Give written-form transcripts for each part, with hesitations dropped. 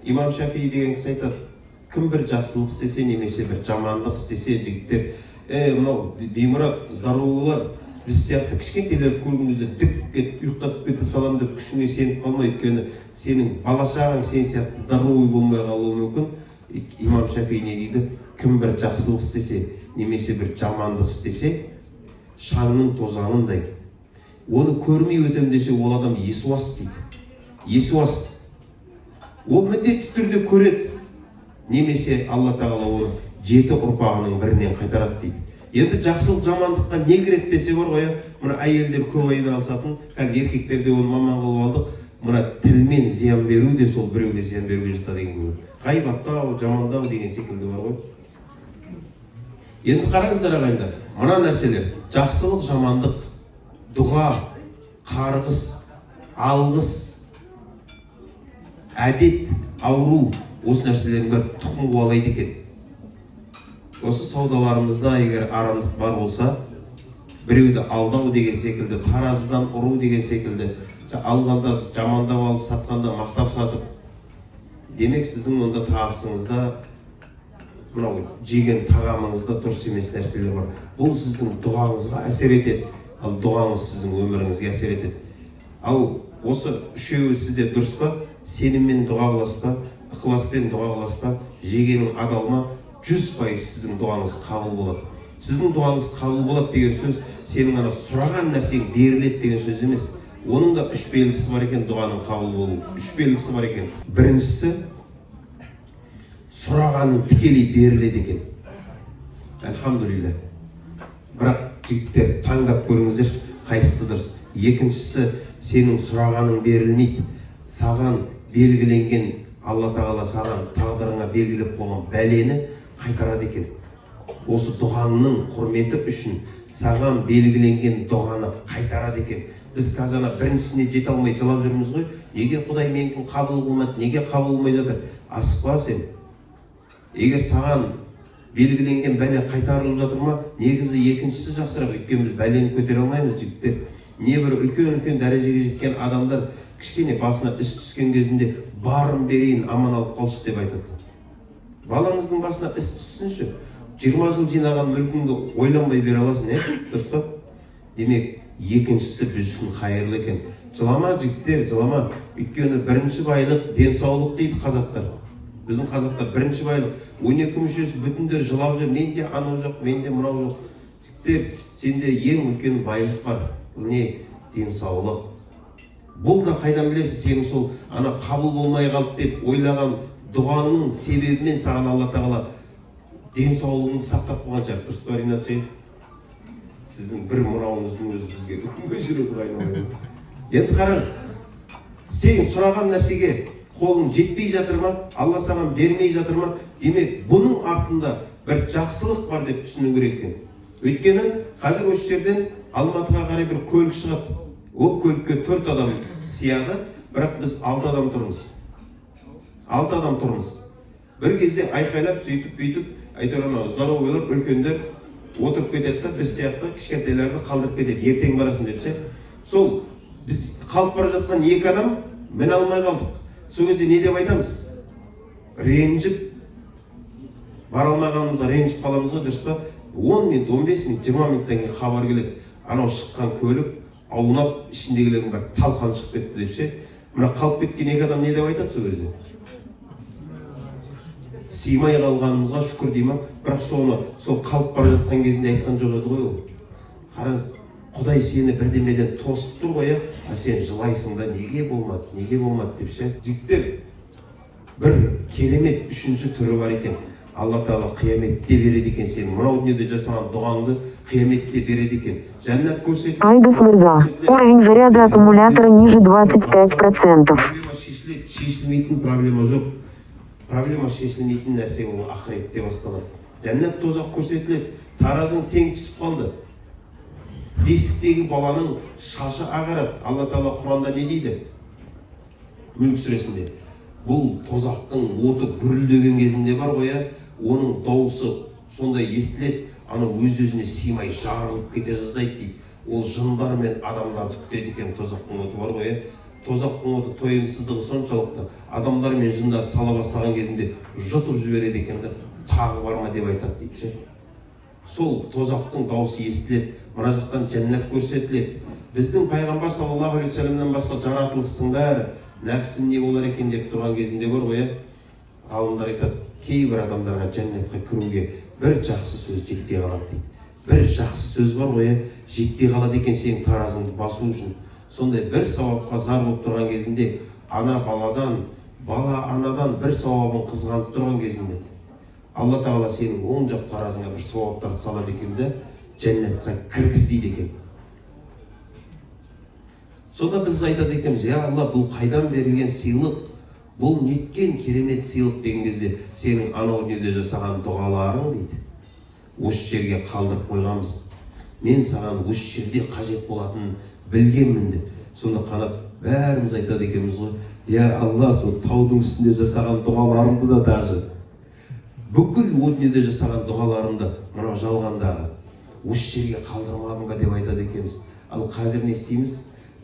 имам Шафии деген кісі айтады, кім бір жақсылық істесе немесе бір жамандық істесе, жігіттер, мынау беймұрат зарулар біз сияқты кішкентелер көрген кезде дүк кетіп ұйықтап кете салам деп күшіңе сеніп қалмай, өйткені сенің балашағың сен сияқты здоровый болмай қалуы мүмкін. Имам Шафии не дейді? Кім бір жақсылық істесе немесе бір жамандық істесе, шаңның тозаңындай. Оны көрмей өтем десе, ол адам есуас дейді. Есуас. Ол міндетті түрде көреді. Немесе Алла тағала оны 7 ұрпағының бірінен қайтарады дейді. Енді жақсылық жамандыққа не кіреді десе бар ғой, мына әйелдер көп айналысатын, қазір еркектерде оны маман қылып алдық. Мына тілмен зиян беру де сол біреуге зиян беруге жатады деген көрі. Ғайбаттау, жамандау деген секілді бар ғой. Енді қараңыздар ағайындар, мына нәрселер: жақсылық, жамандық, дұға, қарғыс, алғыс, әдет, ауру, осы нәрселердің бәрі тұқым қуалайды екен. Осы саудаларымызда егер арамдық бар болса, біреуді алдау деген секілді, таразыдан ұру деген секілді, алғанда жамандап алып, сатқанда мақтап сатып, демек сіздің онда табысыңызда, мынау жеген тағамыңызда дұрыс емес нәрселер бар. Бұл сіздің дұғаңызға әсер етеді, ал дұғаңыз сіздің өміріңізге әсер етеді. Ал осы үшеуі сізде дұрыс па? Сеніммен дұға қыласыз ба, ықыласпен дұға қыласыз ба, жегенің адалма, 100% сіздің дұғаңыз қабыл болады. Сіздің дұғаңыз қабыл болады деген сөз, сенің ана сұраған нәрсең беріледі деген сөз емес. Оның да 3 белгісі бар екен дұғаның қабыл болу. 3 белгісі бар екен. Біріншісі, сұрағаның тікелей беріледі екен. Әлхамдулилля. Бірақ жігіттер таңдап көріңіздер, қайсысы дұрыс. Екіншісі, сенің сұрағаның берілмейді. Саған белгіленген, Алла тағала саған тағдырыңа белгілеп қойған бәлені қайтарады екен. Осы дұғаңның құрметі үшін саған белгіленген дұғаны қайтарады екен. Біз қазір біріншісіне жете алмай жылап жүрміз ғой. Неге Құдай менікін қабыл қылмады, неге қабыл қылмай жатыр? Асықпа сен. Егер саған белгіленген бәле қайтарылып жатыр ма, негізі екіншісі жақсырақ. Өйткені біз бәлені көтере алмаймыз, жігіттер. Не бір үлкен дәрежеге жеткен адамдар кішкене басына іс түскен кезінде барын берейін, аман алып қалшы деп айтады. Балаңыздың басына іс түссінші, 20 жыл жинаған мүлкіңді ойланбай бере аласың, дұрыс па? Демек, екіншісі біз үшін қайырлы екен. Жылама жігіттер, жылама. Өйткені бірінші байлық денсаулық дейді қазақтар. Біздің қазақтар бірінші байлық. 12 мүшесі бүтіндер жылап жүр, менде анау жоқ, менде мынау жоқ. Жігіттер, сенде ең үлкен байлық бар. Бұл не? Денсаулық. Бұл да қайдан білесің, сенің сол ана қабыл болмай қалды деп ойлаған дұғаңның себебімен саған Алла тағала денсаулығын сақтап қойған шығар. Дұрыс па, Ринат шейх? Сіздің бір мұрауыңыздың өзі бізге үкімге жүреді айналайын. Енді қараңыз, сен сұраған нәрсеге қолың жетпей жатыр ма, Алла саған бермей жатыр ма, демек бұның артында бір жақсылық бар деп түсіну керек екен. Өйткені қазір осы жерден Алматыға қарай бір көлік шығады. Ол көлікке 4 адам сияды, бірақ біз 6 адам тұрмыз. 6 адам тұрмыз. Бір кезде айқайлап, сөйтіп, айтар анау здоровыйлар, үлкендер отырып кетеді, біз сияқты кішкентайларды қалдырып кетеді, ертең барасың депсе. Сол біз қалып бара жатқан 2 адам міне алмай қалдық. Сол кезде не деп айтамыз? Ренжіп, бара алмағанымызға ренжіп қаламыз ғой, дұрыс па? 10 минут, 15 минут, 20 минуттан кейін хабар келеді. Анау шыққан көлік аунап, ішіндегілердің бәрі талқан шығып кетті депсе, мына қалып кеткен 2 адам не деп айтады сол кезде? Сыймай қалғанымызға шүкір дейма, бірақ соны сол қалып бара жатқан кезінде айтқан жоқ еді ғой ол. Қараңыз, Құдай сені бірдемеден тосып тұр ғой, а сен жылайсың да неге болмады депсе. Жігіттер, бір керемет 3-ші түрі бар екен. Алла тағала қияметте береді екен сенің. Мынау дүниеде жасаған дұғаңды қияметте береді екен. Жәннат көрсетеді. Айдос Мырза, уровень заряда аккумулятора ниже 25%. Шешілмейтін проблема жоқ. Проблема шешілмейтін нәрсе ол ақыретте басталады. Жәннат тозақ көрсетіледі. Таразың тең түсіп қалды. Бесіктегі баланың шашы ағарады. Алла тағала Құранда не дейді? Мүлк сүресінде. Бұл тозақтың оты гүрілдеген кезінде бар ғой, оның дауысы сондай естіледі, ана өз-өзіне сыймай жарылып кете жаздайды дейді. Ол жындар мен адамдарды күтеді екен тозақтың оты бар ғой. тозақтың оты тойымсыздығы соншалықты адамдар мен жындарды сала бастаған кезінде жұтып жібереді екен да, тағы бар ма деп айтады дейді ше. Сол тозақтың дауысы естіледі, мына жақтан жәннат көрсетіледі. Біздің пайғамбар саллаллаху алейхи вассаламнан басқа жаратылыстың бәрі нәпсім не болар екен деп тұрған кезінде бар ғой, ғалымдар айтады, кейбір адамдарға жәннатқа кіруге бір жақсы сөз жетпей қалады дейді. Бір жақсы сөз бар ғой, жетпей қалады екен сенің таразыңды басу үшін. Сондай бір сауапқа зар болып тұрған кезінде, ана баладан, бала анадан бір сауабын қызғанып тұрған кезінде, Алла тағала сенің оң жақ таразыңа бір сауаптарды салады екен де, жәннатқа кіргіз дейді екен. Сонда біз айтады екенбіз, я Алла, бұл қайдан берілген сыйлық, бұл неткен керемет сыйлық деген кезде, сенің анау дүниеде жасаған дұғаларың дейді, осы жерге қалдырып қойғанбыз. Мен саған осы жерде қажет болатынын білгенмін деп. Сонда қанат бәріміз айтады екенбіз ғой, я Алла, сол таудың үстінде жасаған дұғаларымды да даже, бүкіл о дүниеде жасаған дұғаларымды мынау жалғандағы осы жерге қалдырмадың ба деп айтады екенбіз. Ал қазір не істейміз?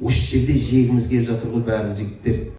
Осы жерде жегіміз келіп жатыр ғой бәрін жігіттер.